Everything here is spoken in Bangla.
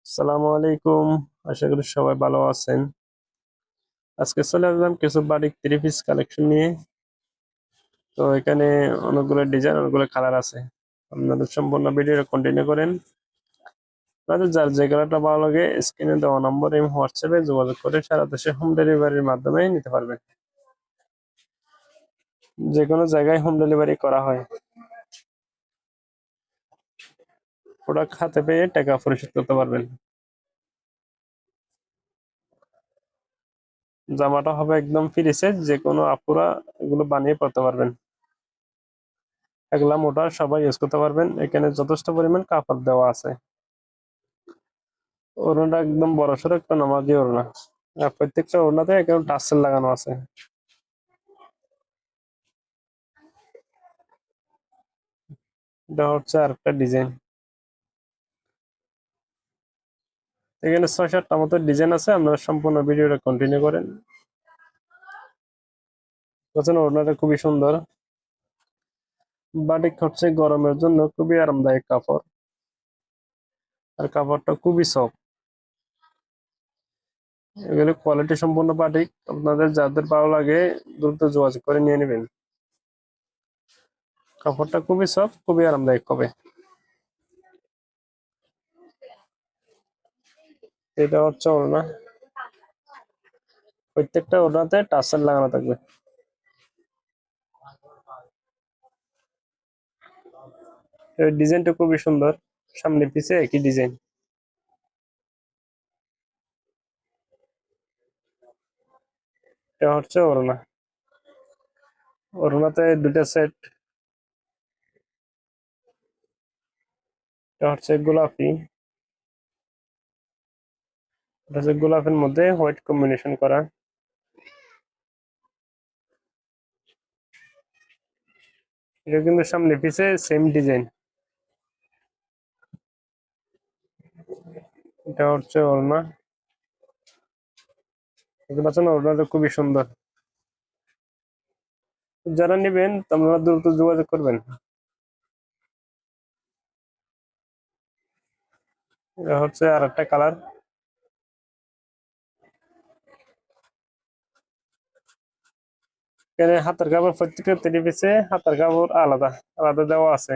আসসালামু আলাইকুম। আশা করি সবাই ভালো আছেন। আজকে চলে আসলাম কিছু বাটিক থ্রি পিস কালেকশন নিয়ে। তো এখানে অনেকগুলো ডিজাইন, অনেকগুলো কালার আছে। আপনাদের সম্পূর্ণ ভিডিও কন্টিনিউ করেন। আপনাদের যার যে কালারটা ভালো লাগে স্ক্রিনে দেওয়া নম্বর এবং হোয়াটসঅ্যাপে যোগাযোগ করে সারা দেশে হোম ডেলিভারির মাধ্যমে নিতে পারবেন। যে কোনো জায়গায় হোম ডেলিভারি করা হয়। প্রোডাক্ট হাতে পেয়ে টাকা পরিশোধ করতে পারবেন। জামাটা হবে একদম ফ্রি সাইজ, যে কোনো আপুরা এগুলো বানিয়ে পড়তে পারবেন। এগুলা মোটা, সবাই ইউজ করতে পারবেন। এখানে যথেষ্ট পরিমাণ কাপড় দেওয়া আছে। ওড়নাটা একদম বড়সড় একটা নামাজি ওড়না। আর প্রত্যেকটা ওড়নাতে একদম টাসেল লাগানো আছে। এটা হচ্ছে আরেকটা ডিজাইন। এখানে ৬-৭টা মতো ডিজাইন আছে, আপনারা সম্পূর্ণ ভিডিওটা কন্টিনিউ করেন। বলছেন ওড়নাটা খুবই সুন্দর। বাটিক হচ্ছে গরমের জন্য খুবই আরামদায়ক কাপড়, আর কাপড়টা খুবই সফট। এগুলো কোয়ালিটি সম্পূর্ণ বাটিক। আপনাদের যাদের ভালো লাগে দ্রুত যোগাযোগ করে নিয়ে নেবেন। কাপড়টা খুবই সফট, খুবই আরামদায়ক হবে। এটা হচ্ছে ওড়না। প্রত্যেকটা ওড়নাতে টাসেল লাগানো থাকবে। এই ডিজাইনটা খুবই সুন্দর, সামনে পিছে একই ডিজাইন। এটা হচ্ছে ওড়না। ওড়নাতে দুটা সেট। এটা হচ্ছে গোলাপি। এটা হচ্ছে গোলাপের মধ্যে হোয়াইট কম্বিনেশন করা। এটা কিন্তু সামনে পিছে সেম ডিজাইন। এটা হচ্ছে ওড়না। দেখতে পাচ্ছেন ওড়নাটা খুবই সুন্দর। যারা নেবেন আপনারা দ্রুত যোগাযোগ করবেন। এটা হচ্ছে আর একটা কালার। এখানে হাতের কাপড়, প্রত্যেকটা থ্রি পিসে হাতের কাপড় আলাদা আলাদা দেওয়া আছে।